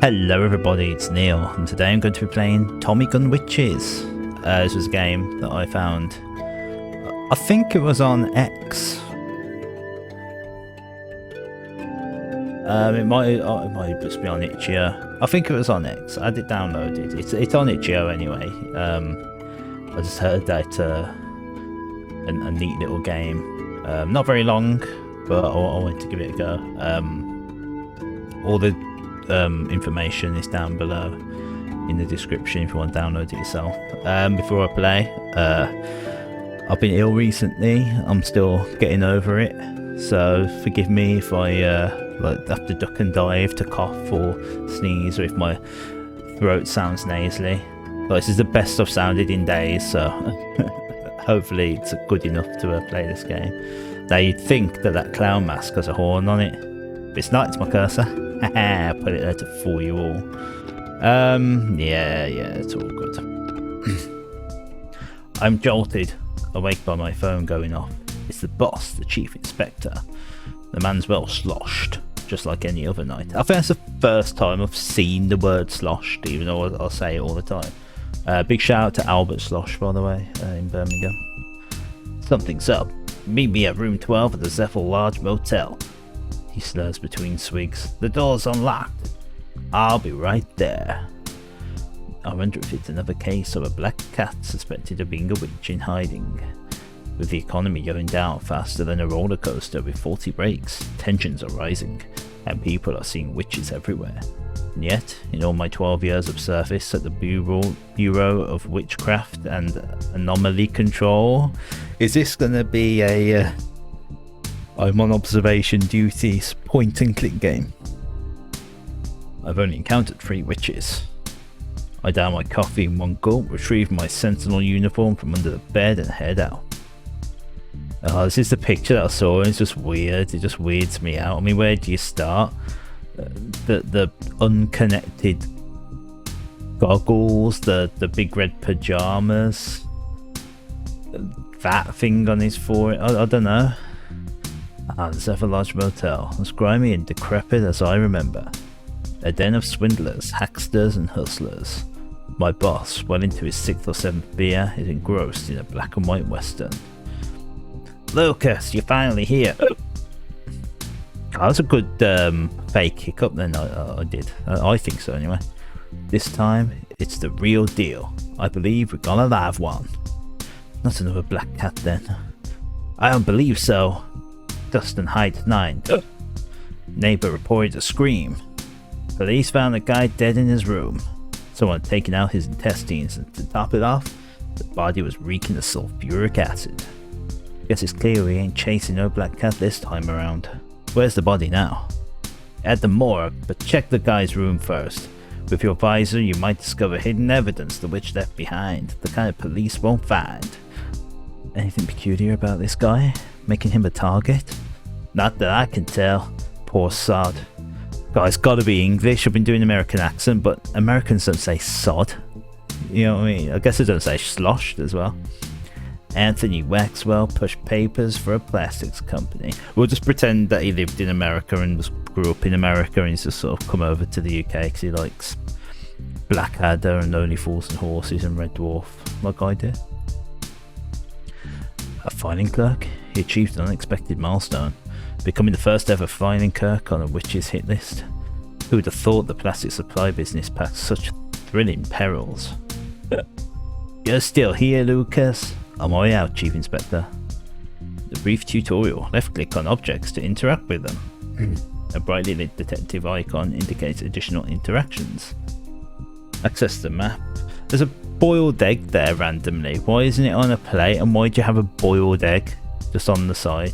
Hello everybody, it's Neil, and today I'm going to be playing Tommygunwitches. This was a game that I found, I think it was on X. It might just be on Itch.io. I think it was on X. I had it downloaded. It's on Itch.io anyway. I just heard that it's a neat little game. Not very long, but I wanted to give it a go. All the information is down below in the description if you want to download it yourself. Before I play, I've been ill recently. I'm still getting over it, so forgive me if I have to duck and dive to cough or sneeze, or if my throat sounds nasally. But this is the best I've sounded in days, so hopefully it's good enough to play this game. Now you'd think that clown mask has a horn on it, but it's not. It's my cursor. I put it there to fool you all. Yeah, it's all good. I'm jolted awake by my phone going off. It's the boss, the chief inspector. The man's well sloshed, just like any other night. I think that's the first time I've seen the word sloshed, even though I'll say it all the time. Big shout out to Albert Slosh, by the way, in Birmingham. Something's up. Meet me at room 12 at the Zephyr Large Motel. He slurs between swigs. The door's unlocked. I'll be right there. I wonder if it's another case of a black cat suspected of being a witch in hiding. With the economy going down faster than a roller coaster with 40 brakes, tensions are rising, and people are seeing witches everywhere. And yet, in all my 12 years of service at the Bureau of Witchcraft and Anomaly Control, is this gonna be a I'm on observation duties point and click game? I've only encountered 3 witches. I down my coffee in one gulp, retrieve my sentinel uniform from under the bed and head out. Oh, this is the picture that I saw, and it's just weird. It just weirds me out. I mean, where do you start? The unconnected goggles, the big red pajamas, that thing on his forehead. I don't know. The Zephyr Large Motel, as grimy and decrepit as I remember. A den of swindlers, hacksters and hustlers. My boss, well into his 6th or 7th beer, is engrossed in a black and white western. Lucas, you're finally here. Oh, that's a good fake hiccup then I did. I think so anyway. This time, it's the real deal. I believe we're gonna have one. Not another black cat then. I don't believe so. Dust and Height 9. Neighbor reported a scream. Police found a guy dead in his room. Someone had taken out his intestines, and to top it off, the body was reeking of sulfuric acid. Guess it's clear we ain't chasing no black cat this time around. Where's the body now? At the morgue, but check the guy's room first. With your visor, you might discover hidden evidence the witch left behind, the kind of police won't find. Anything peculiar about this guy? Making him a target? Not that I can tell. Poor sod. Guy's gotta be English. I've been doing American accent, but Americans don't say sod. You know what I mean? I guess they don't say sloshed as well. Anthony Waxwell pushed papers for a plastics company. We'll just pretend that he lived in America and grew up in America, and he's just sort of come over to the UK because he likes Blackadder and Only Fools and Horses and Red Dwarf, like I did. A filing clerk? He achieved an unexpected milestone, becoming the first ever filing clerk on a witch's hit list. Who would have thought the plastic supply business packed such thrilling perils? You're still here, Lucas? On my way out, Chief Inspector. The brief tutorial. Left click on objects to interact with them. A brightly lit detective icon indicates additional interactions. Access the map. There's a boiled egg there randomly. Why isn't it on a plate, and why do you have a boiled egg just on the side?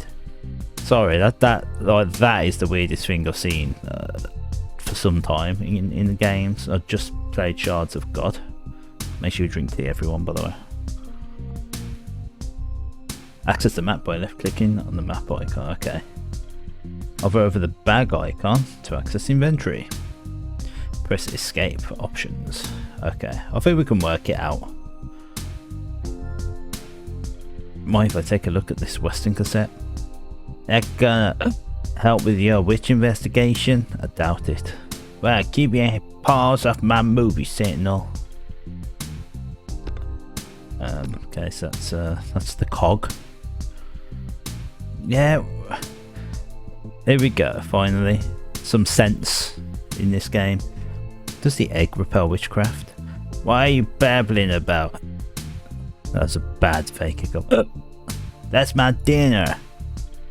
Sorry, that is the weirdest thing I've seen for some time in the games. I've just played Shards of God. Make sure you drink tea, everyone, by the way. Access the map by left clicking on the map icon. Okay. Hover over the bag icon to access inventory. Press escape for options. Okay, I think we can work it out. Mind if I take a look at this Western cassette? That gonna help with your witch investigation? I doubt it. Well, keep your paws off my movie, Sentinel. Okay, so that's the cog. Yeah, here we go. Finally, some sense in this game. Does the egg repel witchcraft? What are you babbling about? That's a bad fake hiccup. That's my dinner.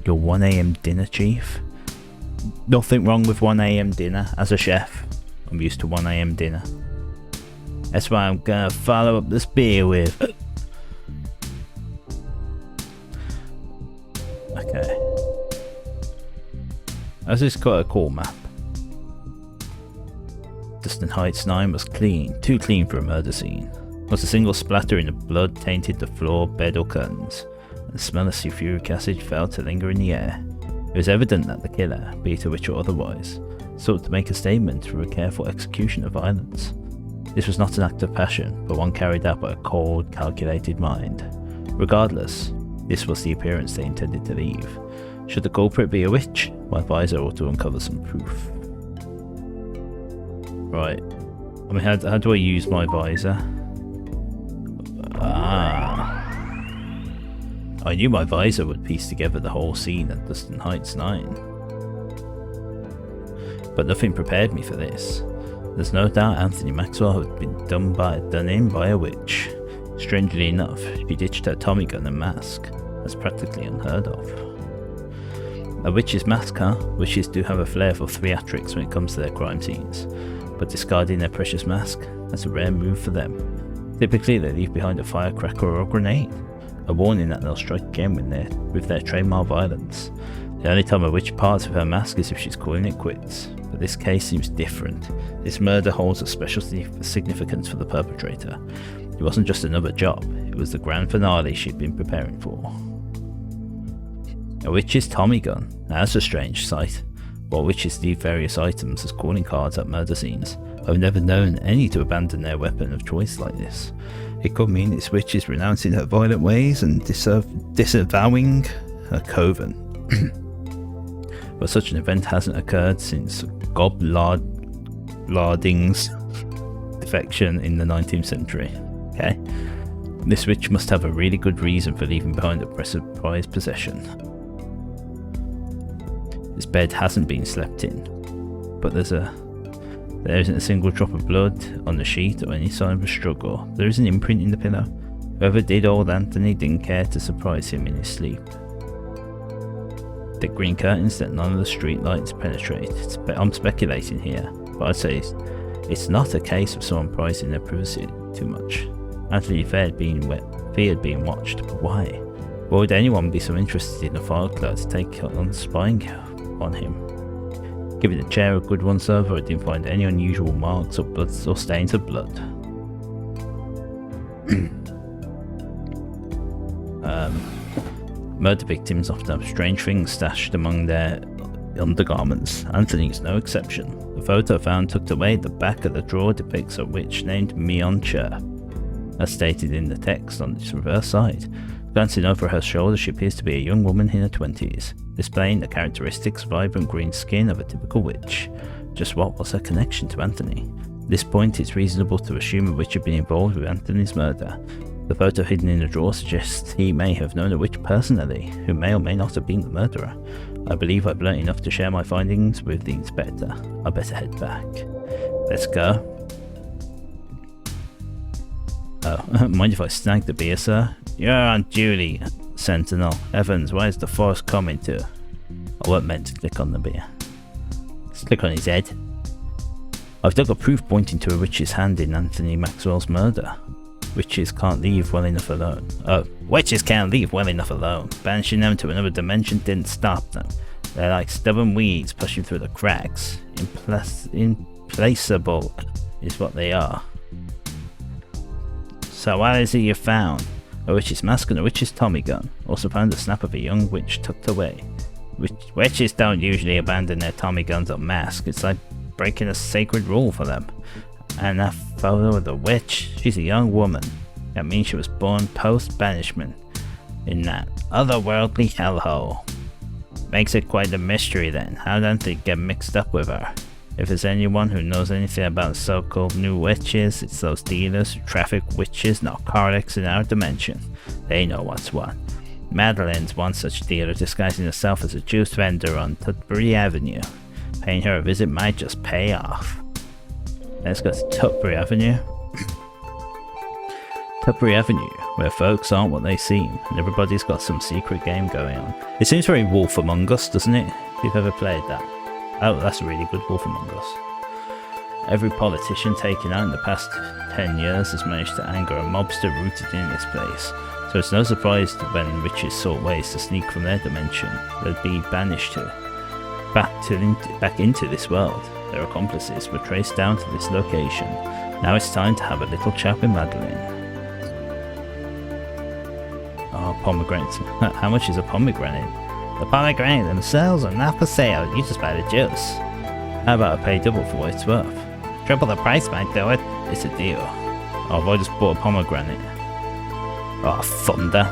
Your 1 AM dinner, Chief? Nothing wrong with 1 AM dinner. As a chef, I'm used to 1 AM dinner. That's why I'm gonna follow up this beer with. Okay. This is quite a cool map. Dustin Heights 9 was clean, too clean for a murder scene. Not a single splatter in the blood tainted the floor, bed or curtains, and the smell of sulfuric acid felt to linger in the air. It was evident that the killer, be it a witch or otherwise, sought to make a statement through a careful execution of violence. This was not an act of passion, but one carried out by a cold, calculated mind. Regardless, this was the appearance they intended to leave. Should the culprit be a witch, my advisor ought to uncover some proof. Right. I mean, how do I use my visor? I knew my visor would piece together the whole scene at Dustin Heights 9. But nothing prepared me for this. There's no doubt Anthony Maxwell had been done in by a witch. Strangely enough, she ditched her Tommy gun and mask. That's practically unheard of. A witch's mask, huh? Witches do have a flair for theatrics when it comes to their crime scenes. But discarding their precious mask, that's a rare move for them. Typically they leave behind a firecracker or a grenade, a warning that they'll strike again with their trademark violence. The only time a witch parts with her mask is if she's calling it quits, but this case seems different. This murder holds a special significance for the perpetrator. It wasn't just another job, it was the grand finale she'd been preparing for. A witch's Tommy gun, now that's a strange sight. While witches leave various items as calling cards at murder scenes, I've never known any to abandon their weapon of choice like this. It could mean this witch is renouncing her violent ways and disavowing her coven. But such an event hasn't occurred since Goblarding's defection in the 19th century. Okay? This witch must have a really good reason for leaving behind a prized possession. This bed hasn't been slept in, but there isn't a single drop of blood on the sheet or any sign of a struggle. There is an imprint in the pillow. Whoever did old Anthony didn't care to surprise him in his sleep. Thick green curtains that none of the street lights penetrate. I'm speculating here, but I'd say it's not a case of someone prizing their privacy too much. Anthony feared being watched, but why? Why would anyone be so interested in a file clerk to take on spying on him? Giving the chair a good once over, I didn't find any unusual marks or stains of blood. Murder victims often have strange things stashed among their undergarments. Anthony's no exception. The photo found tucked away at the back of the drawer depicts a witch named Mioncha, as stated in the text on its reverse side. Glancing over her shoulder, she appears to be a young woman in her 20s, displaying the characteristics vibrant green skin of a typical witch. Just what was her connection to Anthony? At this point, it's reasonable to assume a witch had been involved with Anthony's murder. The photo hidden in the drawer suggests he may have known a witch personally, who may or may not have been the murderer. I believe I've learnt enough to share my findings with the inspector. I better head back. Let's go. Oh, mind if I snag the beer, sir? You're on duty, Sentinel. Evans, where's the force coming to? I weren't meant to click on the beer. Let's click on his head. I've dug up proof pointing to a witch's hand in Anthony Maxwell's murder. Witches can't leave well enough alone. Oh, witches can't leave well enough alone. Banishing them to another dimension didn't stop them. They're like stubborn weeds pushing through the cracks. Implaceable is what they are. So what is it you found? A witch's mask and a witch's Tommy gun. Also found the snap of a young witch tucked away. Witches don't usually abandon their Tommy guns or masks. It's like breaking a sacred rule for them. And that photo of the witch, she's a young woman. That means she was born post-banishment in that otherworldly hellhole. Makes it quite a mystery then. How did Anthony get mixed up with her? If there's anyone who knows anything about so-called new witches, it's those dealers who traffic witches, narcotics in our dimension. They know what's what. Madeline's one such dealer, disguising herself as a juice vendor on Tutbury Avenue. Paying her a visit might just pay off. Let's go to Tutbury Avenue. Tutbury Avenue, where folks aren't what they seem, and everybody's got some secret game going on. It seems very Wolf Among Us, doesn't it? If you've ever played that. Oh, that's a really good Wolf Among Us. Every politician taken out in the past 10 years has managed to anger a mobster rooted in this place. So it's no surprise that when witches sought ways to sneak from their dimension, they'd be banished back into this world. Their accomplices were traced down to this location. Now it's time to have a little chat with Madeline. Oh, pomegranates. How much is a pomegranate? The pomegranate themselves are not for sale. You just buy the juice. How about I pay double for what it's worth? Triple the price might do it. It's a deal. Oh, have I just bought a pomegranate? Oh, thunder.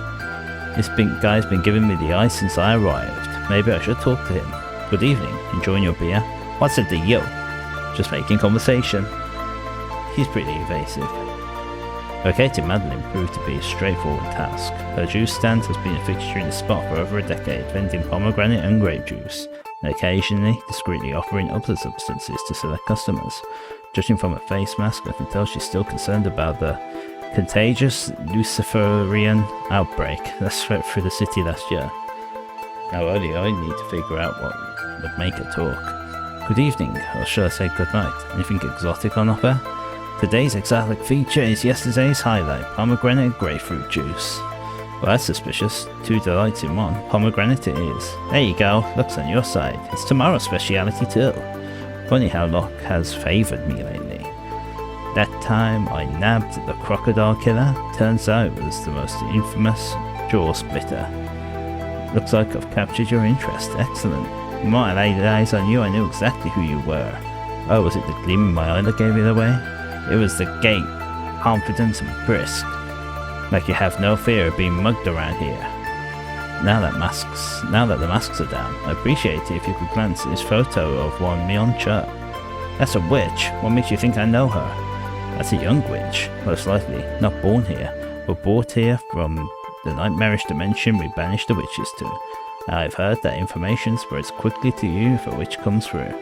This big guy's been giving me the eye since I arrived. Maybe I should talk to him. Good evening. Enjoying your beer? What's the deal? Just making conversation. He's pretty evasive. Locating Madeline proved to be a straightforward task. Her juice stand has been a fixture in the spot for over a decade, vending pomegranate and grape juice, and occasionally discreetly offering other substances to select customers. Judging from her face mask, I can tell she's still concerned about the contagious Luciferian outbreak that swept through the city last year. Now only I need to figure out what would make her talk. Good evening, or should I say good night? Anything exotic on offer? Today's exotic feature is yesterday's highlight, pomegranate grapefruit juice. Well, that's suspicious. 2 delights in one. Pomegranate it is. There you go, luck's on your side. It's tomorrow's speciality too. Funny how luck has favoured me lately. That time I nabbed the crocodile killer, turns out it was the most infamous jaw splitter. Looks like I've captured your interest, excellent. The moment I laid eyes on you I knew exactly who you were. Oh, was it the gleam in my eye that gave it away? It was the gait, confident and brisk, like you have no fear of being mugged around here. Now that the masks are down, I appreciate it if you could glance at this photo of one Mion Chur. That's a witch. What makes you think I know her? That's a young witch, most likely, not born here, but brought here from the nightmarish dimension we banished the witches to. I've heard that information spreads quickly to you if a witch comes through.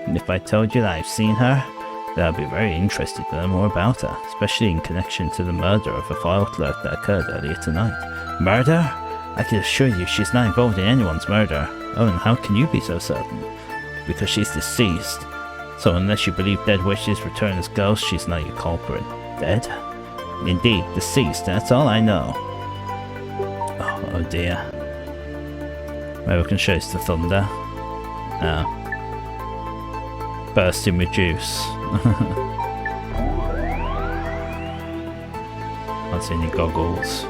And if I told you that I've seen her, then I'd be very interested to learn more about her, especially in connection to the murder of a file clerk that occurred earlier tonight. Murder? I can assure you she's not involved in anyone's murder. Oh, and how can you be so certain? Because she's deceased. So unless you believe dead witches return as ghosts, she's not your culprit. Dead? Indeed, deceased, that's all I know. Oh dear. Maybe we can show us the thunder. No. Bursting with juice. Can't see any goggles.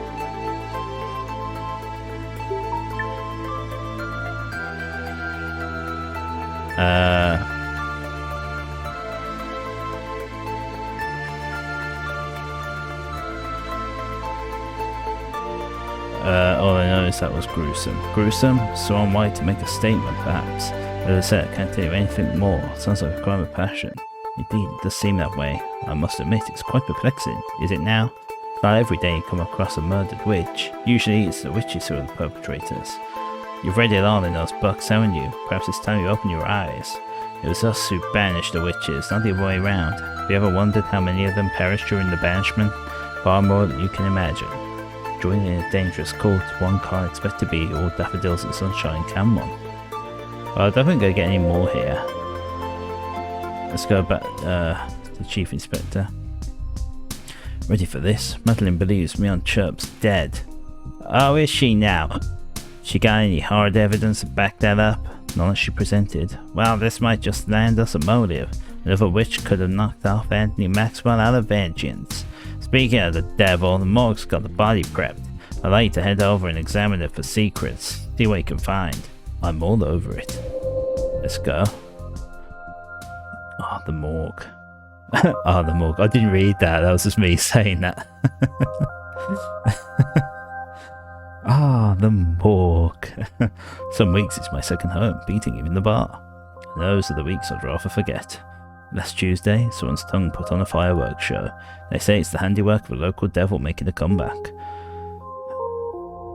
All I know is that was gruesome. Gruesome? So am I to make a statement, perhaps. As I said, I can't tell you anything more. Sounds like a crime of passion. Indeed, it does seem that way. I must admit, it's quite perplexing. Is it now? Not every day you come across a murdered witch. Usually it's the witches who are the perpetrators. You've read it all in those books, haven't you? Perhaps it's time you open your eyes. It was us who banished the witches, not the other way around. Have you ever wondered how many of them perished during the banishment? Far more than you can imagine. Joining a dangerous cult, one can't expect to be all daffodils and sunshine, can one? Well, I don't think I'm going to get any more here. Let's go back to the Chief Inspector. Ready for this? Madeline believes Mion Chirp's dead. Oh, is she now? She got any hard evidence to back that up? None that she presented. Well, this might just land us a motive. Another witch could have knocked off Anthony Maxwell out of vengeance. Speaking of the devil, the morgue's got the body prepped. I'd like you to head over and examine it for secrets. See what you can find. I'm all over it. Let's go. Oh, the morgue. Oh, the morgue. I didn't read that. That was just me saying that. Ah, the morgue. Some weeks it's my second home, beating even the bar. And those are the weeks I'd rather forget. Last Tuesday, someone's tongue put on a fireworks show. They say it's the handiwork of a local devil making a comeback.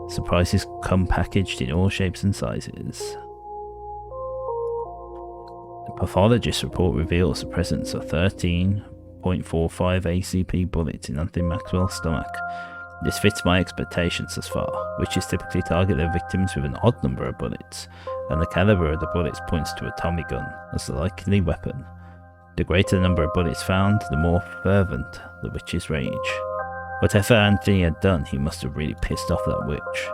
Surprises come packaged in all shapes and sizes. The pathologist's report reveals the presence of 13.45 ACP bullets in Anthony Maxwell's stomach. This fits my expectations thus far, which is typically target their victims with an odd number of bullets, and the caliber of the bullets points to a Tommy gun as the likely weapon. The greater the number of bullets found, the more fervent the witch's rage. Whatever Anthony had done, he must have really pissed off that witch.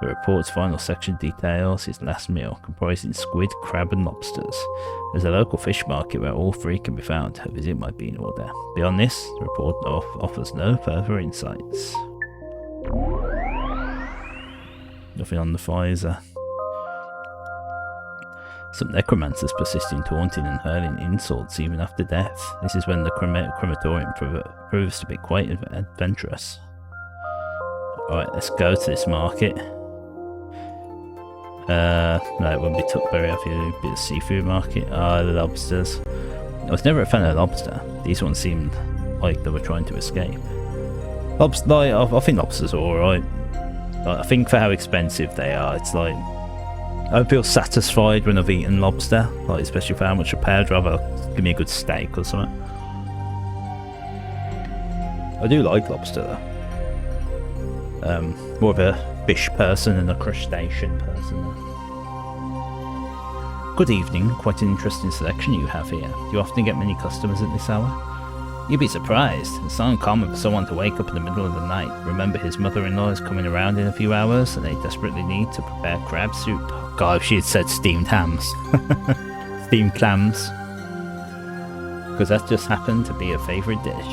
The report's final section details his last meal, comprising squid, crab and lobsters. There's a local fish market where all three can be found. A visit might be in order. Beyond this, the report offers no further insights. Nothing on the Pfizer. Some necromancers persist in taunting and hurling insults even after death. This is when the crematorium proves to be quite adventurous. Alright, let's go to this market. No, it wouldn't be Tuckberry, I feel it'd be the seafood market. The lobsters. I was never a fan of lobster. These ones seemed like they were trying to escape. I think lobsters are alright. I think for how expensive they are, it's like, I don't feel satisfied when I've eaten lobster, like especially for how much I pay. I'd rather give me a good steak or something. I do like lobster though. More of a fish person than a crustacean person. Good evening, quite an interesting selection you have here. Do you often get many customers at this hour? You'd be surprised. It's not uncommon for someone to wake up in the middle of the night, remember his mother-in-law is coming around in a few hours, and they desperately need to prepare crab soup. God, if she had said steamed hams. Steamed clams. Because that just happened to be a favourite dish.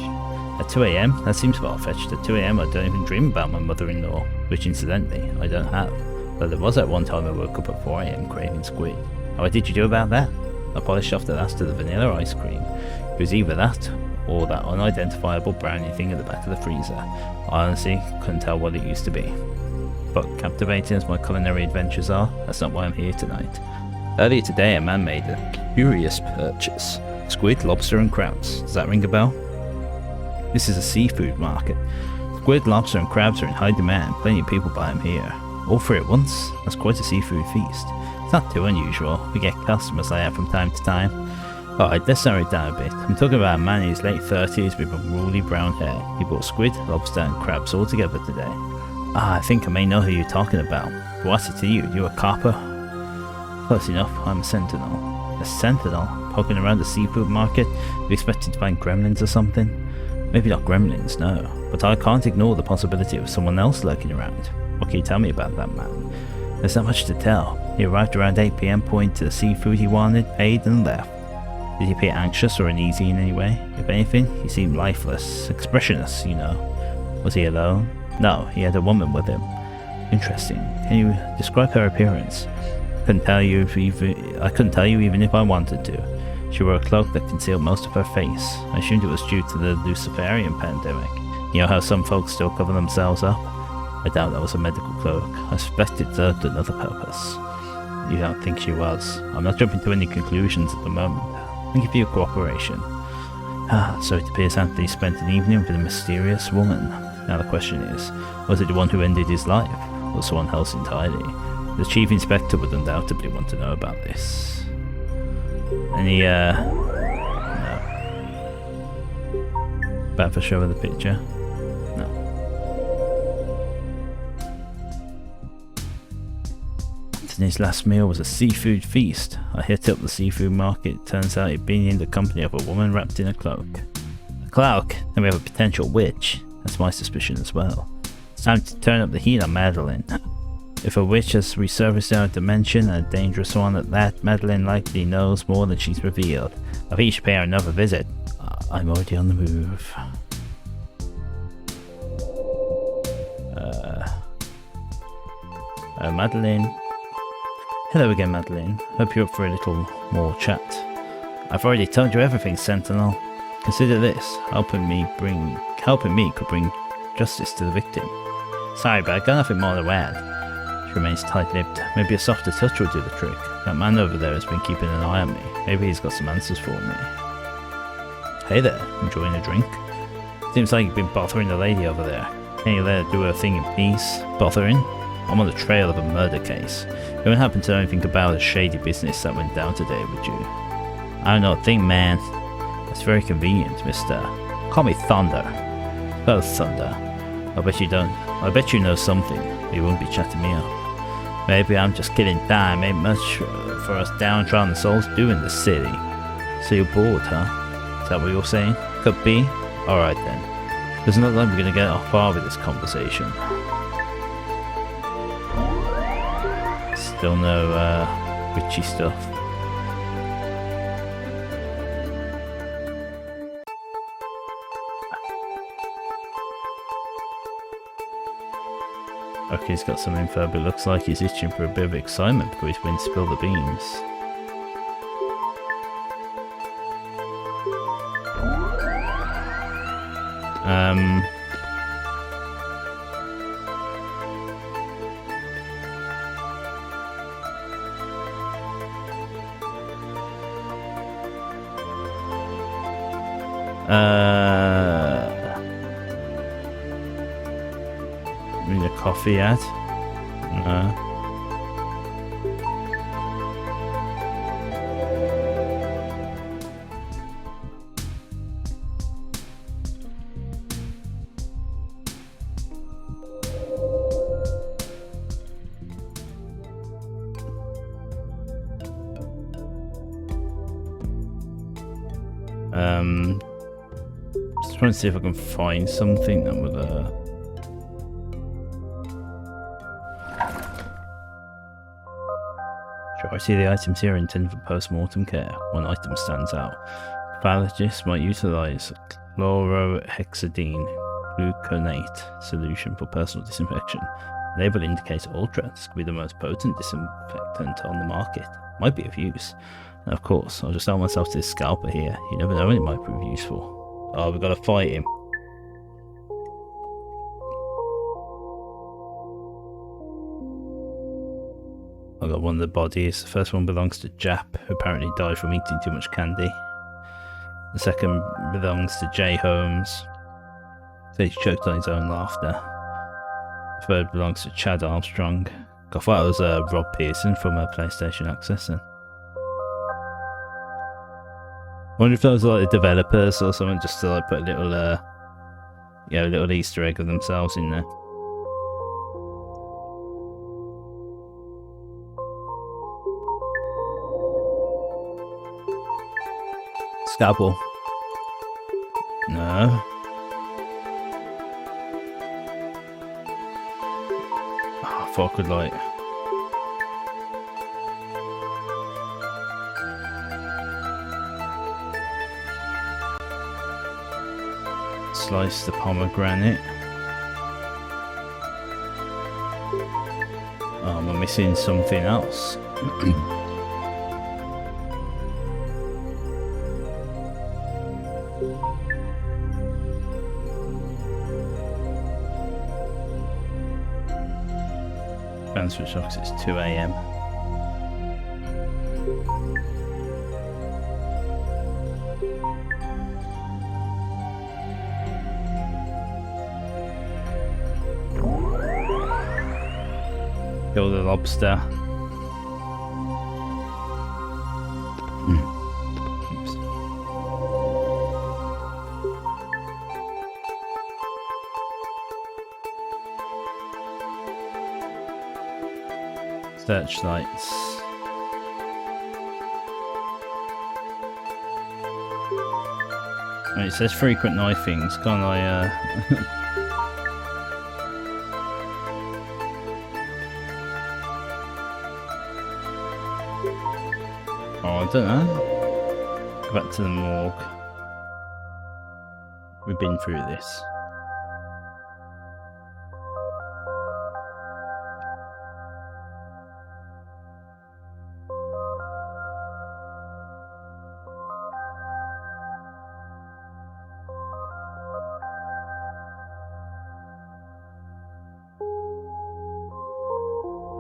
At 2 AM? That seems far-fetched. At 2 AM I don't even dream about my mother-in-law, which incidentally, I don't have. Though there was at one time I woke up at 4 AM craving squid. And what did you do about that? I polished off the last of the vanilla ice cream. It was either that, or that unidentifiable brownie thing at the back of the freezer. I honestly couldn't tell what it used to be. But captivating as my culinary adventures are, that's not why I'm here tonight. Earlier today a man made a curious purchase. Squid, lobster and crabs. Does that ring a bell? This is a seafood market. Squid, lobster and crabs are in high demand. Plenty of people buy them here. All three at once? That's quite a seafood feast. It's not too unusual. We get customers like that from time to time. Alright, let's narrow it down a bit. I'm talking about a man in his late 30s with unruly brown hair. He bought squid, lobster and crabs all together today. I think I may know who you're talking about. But what's it to you? You a copper? Close enough, I'm a sentinel. A sentinel? Poking around the seafood market? You expecting to find gremlins or something? Maybe not gremlins, no. But I can't ignore the possibility of someone else lurking around. What can you tell me about that man? There's not much to tell. He arrived around 8 PM, pointed to the seafood he wanted, paid and left. Did he appear anxious or uneasy in any way? If anything, he seemed lifeless, expressionless, you know. Was he alone? No, he had a woman with him. Interesting. Can you describe her appearance? I couldn't tell you even if I wanted to. She wore a cloak that concealed most of her face. I assumed it was due to the Luciferian pandemic. You know how some folks still cover themselves up? I doubt that was a medical cloak. I suspect it served another purpose. You don't think she was? I'm not jumping to any conclusions at the moment. Thank you for your cooperation. So it appears Anthony spent an evening with a mysterious woman. Now the question is, was it the one who ended his life, or someone else entirely? The Chief Inspector would undoubtedly want to know about this. Any, no. Bad for show of the picture? No. Anthony's last meal was a seafood feast. I hit up the seafood market. Turns out he'd been in the company of a woman wrapped in a cloak. A cloak? Then we have a potential witch. That's my suspicion as well. It's time to turn up the heat on Madeline. If a witch has resurfaced in our dimension, and a dangerous one at that, Madeline likely knows more than she's revealed. I think you should pay her another visit. I'm already on the move. Madeline. Hello again, Madeline. Hope you're up for a little more chat. I've already told you everything, Sentinel. Consider this. Helping me could bring justice to the victim. Sorry, but I got nothing more to add. She remains tight-lipped. Maybe a softer touch will do the trick. That man over there has been keeping an eye on me. Maybe he's got some answers for me. Hey there, enjoying a drink? Seems like you've been bothering the lady over there. Can you let her do her thing in peace? Bothering? I'm on the trail of a murder case. You don't happen to know anything about the shady business that went down today, would you? I don't know a thing, man. That's very convenient, mister. Call me Thunder. Oh, Thunder. I bet you don't. I bet you know something, but you won't be chatting me up. Maybe I'm just kidding time. Ain't much for us downtrodden souls do in the city. So you're bored, huh? Is that what you're saying? Could be. Alright then. Doesn't look like we're gonna get off far with this conversation. Still no, witchy stuff. Okay, he's got some info, but it looks like he's itching for a bit of excitement before he's going to spill the beans. Need a coffee ad? No. Just trying to see if I can find something that would Sure, I see the items here are intended for post-mortem care. One item stands out. Pathologists might utilize chlorohexidine gluconate solution for personal disinfection. The label indicates Ultra. This could be the most potent disinfectant on the market. Might be of use. And of course, I'll just sell myself to this scalper here. You never know when it might prove useful. Oh, we've got to fight him. I got one of the bodies. The first one belongs to Jap, who apparently died from eating too much candy. The second belongs to Jay Holmes, so he choked on his own laughter. The third belongs to Chad Armstrong. I thought it was Rob Pearson from PlayStation Access then. I wonder if those are like the developers or something, just to like put a little, a little Easter egg of themselves in there. Scalpel. No. Oh, I thought I could like. Slice the pomegranate. Oh, am I missing something else? Transfer shocks, it's 2 AM. Kill the lobster. Oops. Searchlights. Right, it says frequent knifings. Can't I Oh, I don't know. Go back to the morgue. We've been through this.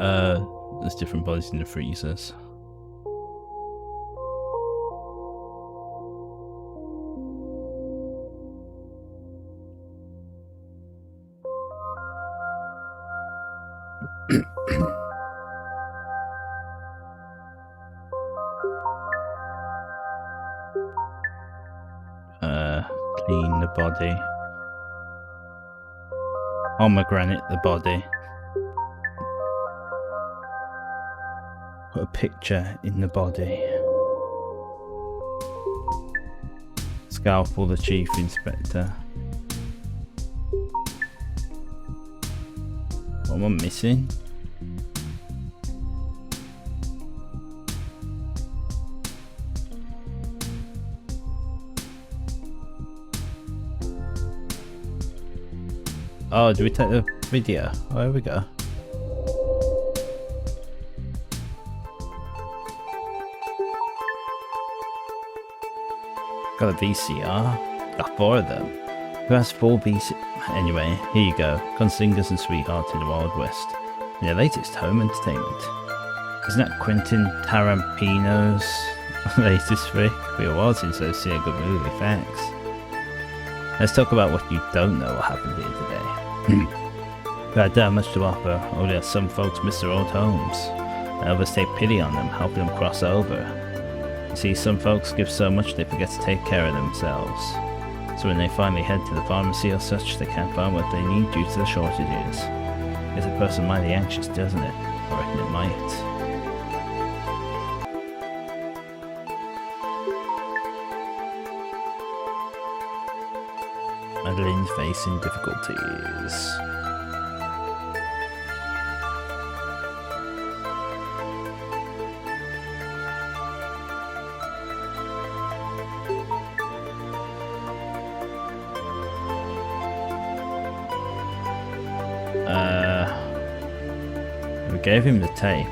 There's different bodies in the freezers. Clean the body. Pomegranate the body. Put a picture in the body. Scalpel the chief inspector. What am I missing? Oh, do we take the video? Oh, here we go. Got a VCR. Got 4 of them. Who has 4 VCR? Anyway, here you go. Gunslingers and sweethearts in the Wild West. In their latest home entertainment. Isn't that Quentin Tarantino's latest flick? It'll be a while since I've seen a good movie, thanks. Let's talk about what you don't know what happened here today. I don't have much to offer, only that some folks miss their old homes, and others take pity on them, helping them cross over. You see, some folks give so much they forget to take care of themselves. So when they finally head to the pharmacy or such, they can't find what they need due to the shortages. Gets a person mighty anxious, doesn't it? I reckon it might. Madeline's facing difficulties. We gave him the tape.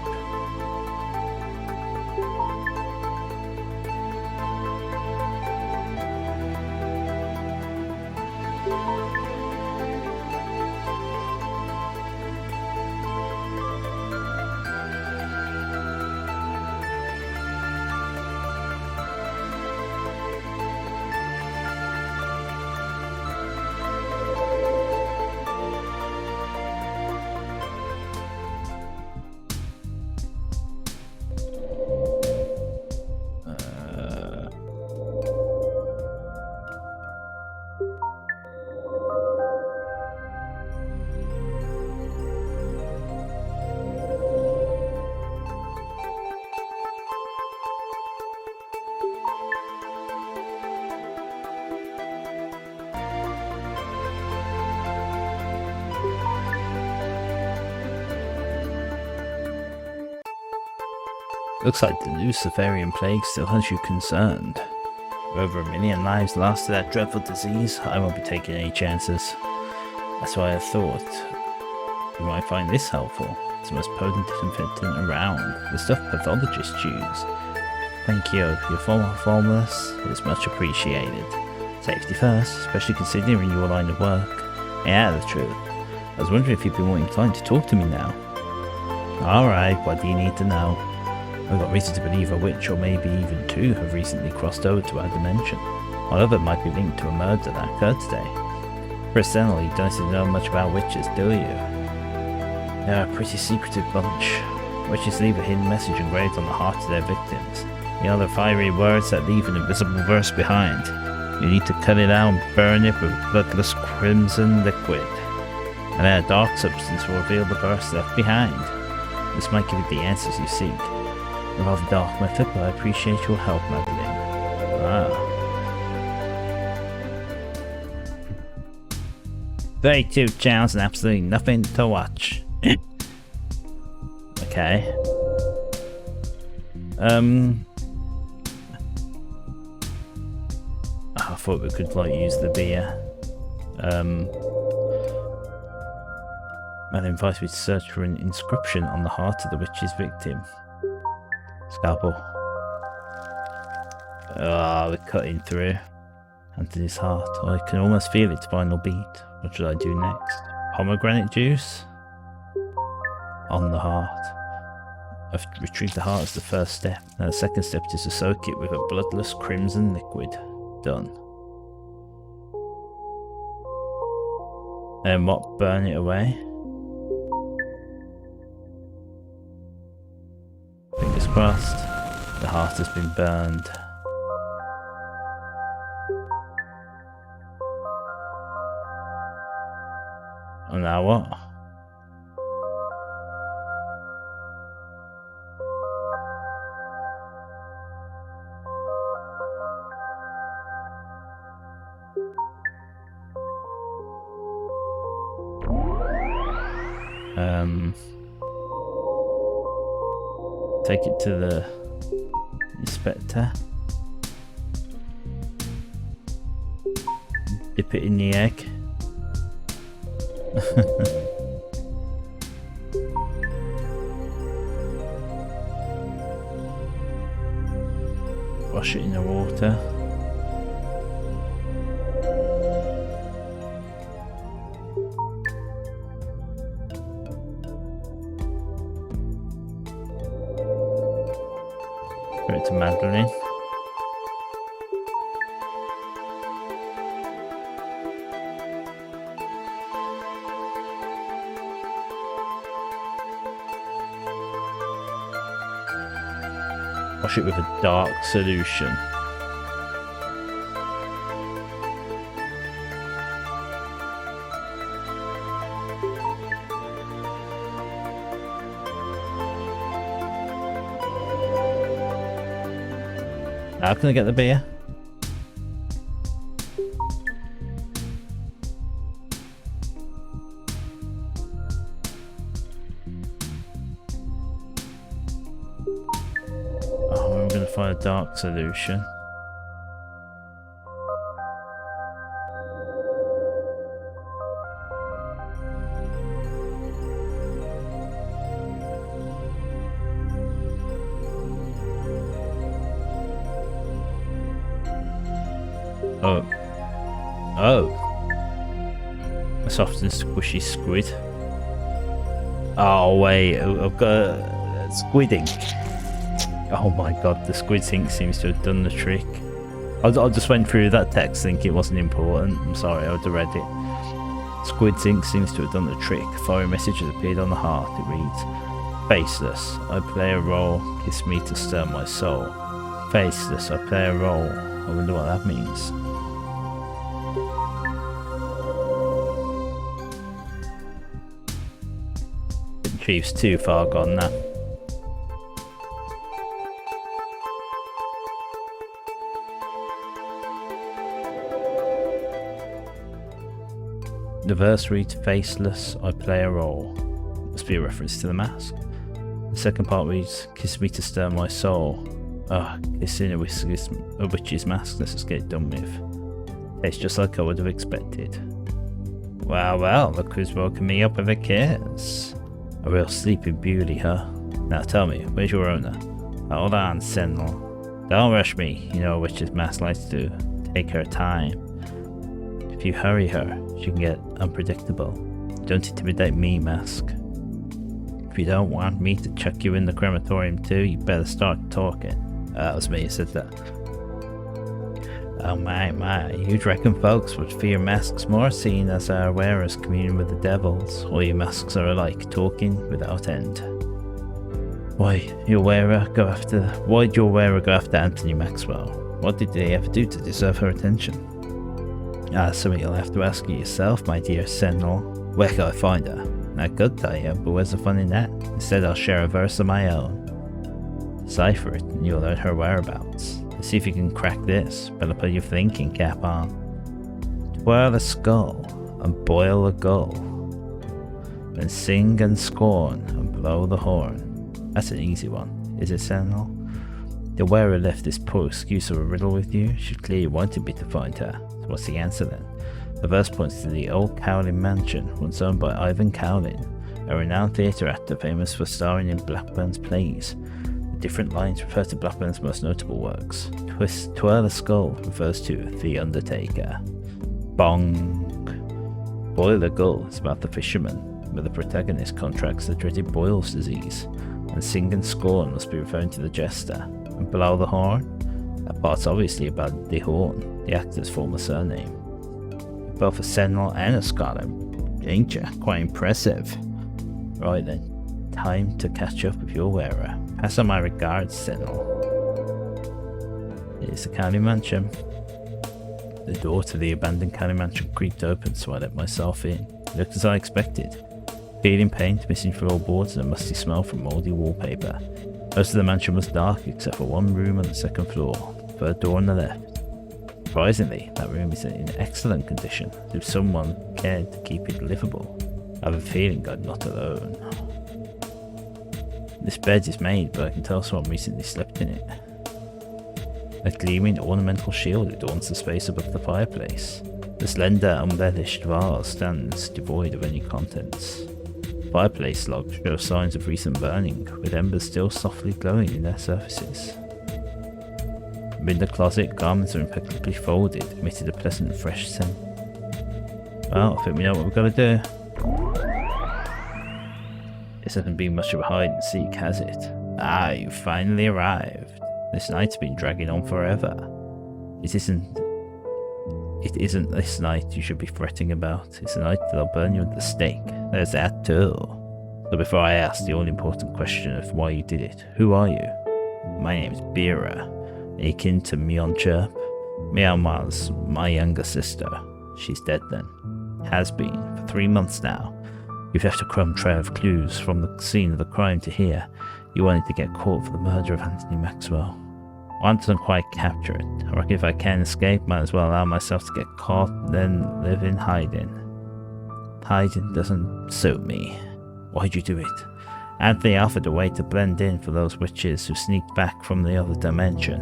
Looks like the Luciferian plague still has you concerned. With over 1 million lives lost to that dreadful disease, I won't be taking any chances. That's why I thought you might find this helpful. It's the most potent disinfectant around, the stuff pathologists use. Thank you, your formless is much appreciated. Safety first, especially considering your line of work. Yeah, the truth. I was wondering if you'd be more inclined to talk to me now. Alright, what do you need to know? I've got reason to believe a witch, or maybe even 2, have recently crossed over to our dimension. One of them might be linked to a murder that occurred today. Personally, you don't seem to know much about witches, do you? They're a pretty secretive bunch. Witches leave a hidden message engraved on the hearts of their victims. The other fiery words that leave an invisible verse behind. You need to cut it out and burn it with bloodless crimson liquid. And then a dark substance will reveal the verse left behind. This might give you the answers you seek. A rather dark method, but I appreciate your help, Madeline. Ah. 32 channels and absolutely nothing to watch. Okay. I thought we could like use the beer. Man invites me to search for an inscription on the heart of the witch's victim. Scalpel. Ah, we're cutting through. Into his heart. I can almost feel its final beat. What should I do next? Pomegranate juice? on the heart. I've retrieved the heart as the first step. Now the second step is to soak it with a bloodless crimson liquid. Done. And what? Burn it away? Fingers crossed. The heart has been burned. And now what? Take it to the inspector. Dip it in the egg. Wash it in the water. Throw it to Madeline. Wash it with a dark solution. How can I get the beer? Oh, I'm gonna find a dark solution. Oh. Oh. A soft and squishy squid. Oh wait, I've got a squid ink. Oh my god, the squid ink seems to have done the trick. I just went through that text thinking it wasn't important. I'm sorry, I would have read it. Squid ink seems to have done the trick. A foreign message has appeared on the heart. It reads, "Faceless, I play a role. Kiss me to stir my soul." Faceless, I play a role. I wonder what that means. Chief's too far gone now. The verse reads, "Faceless, I play a role." Must be a reference to the mask. The second part reads, "Kiss me to stir my soul." Kissing a witch's mask. Let's just get it done with. It's just like I would have expected. Well, look who's woken me up with a kiss. A real sleeping beauty, huh? Now tell me, where's your owner? Hold on, Sentinel. Don't rush me. You know a witch's mask likes to take her time. If you hurry her, she can get unpredictable. Don't intimidate me, mask. If you don't want me to chuck you in the crematorium too, you better start talking. That was me who said that. Oh my, you'd reckon folks would fear masks more, seeing as our wearers commune with the devils. All your masks are alike, talking without end. Why'd your wearer go after Anthony Maxwell? What did they ever do to deserve her attention? Something you'll have to ask yourself, my dear Sentinel. Where can I find her? I could tell you, but where's the fun in that? Instead I'll share a verse of my own. Decipher it, and you'll learn her whereabouts. Let's see if you can crack this. Better put your thinking cap on. Twirl a skull and boil a gull, then sing and scorn and blow the horn. That's an easy one, is it, Sentinel? The wearer left this poor excuse of a riddle with you. She clearly wanted me to find her. So what's the answer then? The verse points to the old Cowlin mansion, once owned by Ivan Cowlin, a renowned theatre actor famous for starring in Blackburn's plays. Different lines refer to Blackburn's most notable works. Twirl a skull refers to The Undertaker. Bong. Boil a gull is about the fisherman. where the protagonist contracts the dreaded Boyle's disease, and Sing and Scorn must be referring to the jester. And Blow the Horn? That part's obviously about the Horn, the actor's former surname. Both a Sentinel and a Scholar, ain't ya? Quite impressive. Right then, time to catch up with your wearer. Pass on my regards, Sentinel. It's the county mansion. The door to the abandoned county mansion creaked open, so I let myself in. It looked as I expected. Peeling paint, missing floorboards, and a musty smell from mouldy wallpaper. Most of the mansion was dark, except for one room on the second floor, third door on the left. Surprisingly, that room is in excellent condition, as if someone cared to keep it livable. I have a feeling I'm not alone. This bed is made, but I can tell someone recently slept in it. A gleaming ornamental shield adorns the space above the fireplace. The slender, unembellished vase stands devoid of any contents. Fireplace logs show signs of recent burning, with embers still softly glowing in their surfaces. In the closet, garments are impeccably folded, emitted a pleasant fresh scent. Well, I think we know what we've got to do. This hasn't been much of a hide and seek, has it? Ah, you finally arrived. This night's been dragging on forever. It isn't this night you should be fretting about. It's the night that I'll burn you at the stake. There's that too. So before I ask the all-important question of why you did it, who are you? My name's Bira. Akin to Myeonchurp. Myanmar's my younger sister. She's dead then. Has been, for 3 months now. You've left a crumb trail of clues from the scene of the crime to here. You wanted to get caught for the murder of Anthony Maxwell. Once I'm quite captured, I reckon if I can escape, might as well allow myself to get caught, then live in hiding. Hiding doesn't suit me. Why'd you do it? Anthony offered a way to blend in for those witches who sneaked back from the other dimension.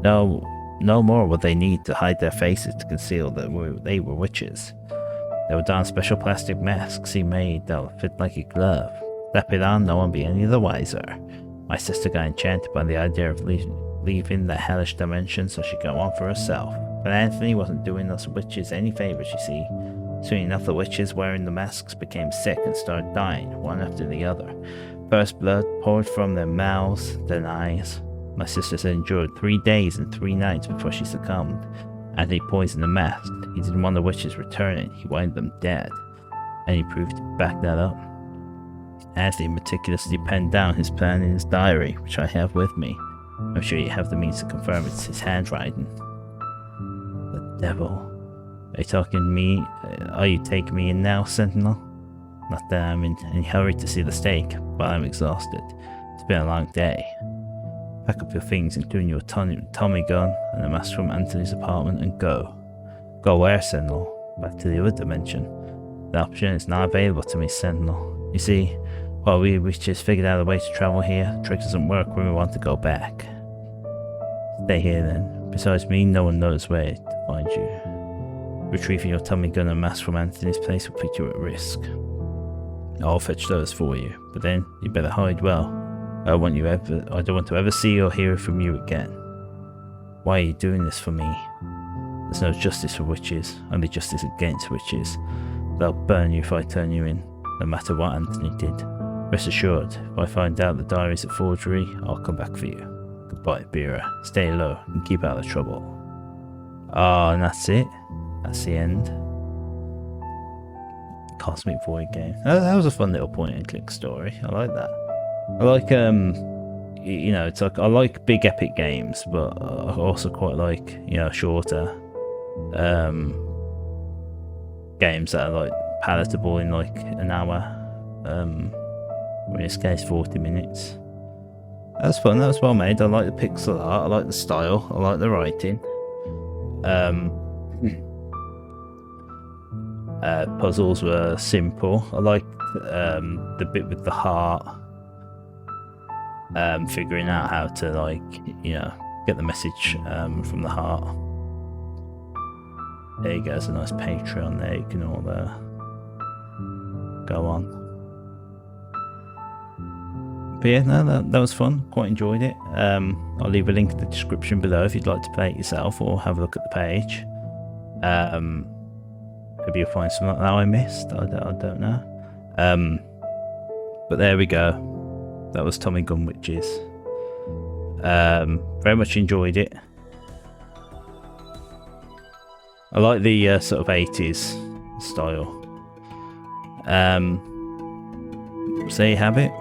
No more would they need to hide their faces to conceal that they were witches. They would don special plastic masks he made that would fit like a glove. Slap it on, no one be any the wiser. My sister got enchanted by the idea of leaving the hellish dimension so she could go on for herself. But Anthony wasn't doing us witches any favours, you see. Soon enough, the witches wearing the masks became sick and started dying, one after the other. First blood poured from their mouths, then eyes. My sister had endured 3 days and 3 nights before she succumbed. Anthony poisoned the mask. He didn't want the witches returning, he wanted them dead. And he proved to back that up. Anthony meticulously penned down his plan in his diary, which I have with me. I'm sure you have the means to confirm it's his handwriting. The devil. Are you taking me in now, Sentinel? Not that I'm in any hurry to see the stake, but I'm exhausted. It's been a long day. Pack up your things, including your Tommy gun and a mask from Anthony's apartment, and go. Go where, Sentinel? Back to the other dimension. The option is not available to me, Sentinel. You see, while we witches figured out a way to travel here, the trick doesn't work when we want to go back. Stay here then. Besides me, no one knows where to find you. Retrieving your Tommy gun and mask from Anthony's place will put you at risk. I'll fetch those for you, but then you better hide well. I don't want to ever see or hear from you again. Why are you doing this for me? There's no justice for witches, only justice against witches. They'll burn you if I turn you in, no matter what Anthony did. Rest assured, if I find out the diary's a forgery, I'll come back for you. Goodbye, Bira. Stay low and keep out of trouble. Ah, and that's it. That's the end. Cosmic Void game. That was a fun little point and click story. I like that. I like, it's like, I like big epic games, but I also quite like, shorter, games that are like palatable in like an hour, or in this case 40 minutes. That was fun, that was well made. I like the pixel art, I like the style, I like the writing. Puzzles were simple. I liked the bit with the heart, figuring out how to get the message from the heart. There you go, there's a nice Patreon there, you can all go on. But yeah, no, that was fun, quite enjoyed it. I'll leave a link in the description below if you'd like to play it yourself or have a look at the page. Maybe you'll find something that I missed, I don't know. But there we go. That was Tommy Gunwitches. Very much enjoyed it. I like the sort of 80s style. So there you have it.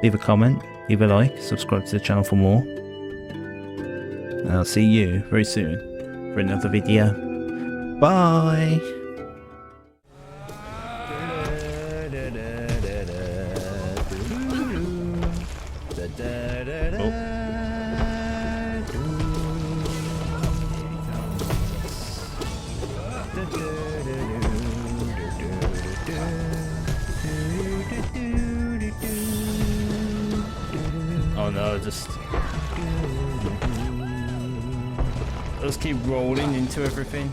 Leave a comment, leave a like, subscribe to the channel for more. And I'll see you very soon for another video. Bye! Oh no, just keep rolling into everything.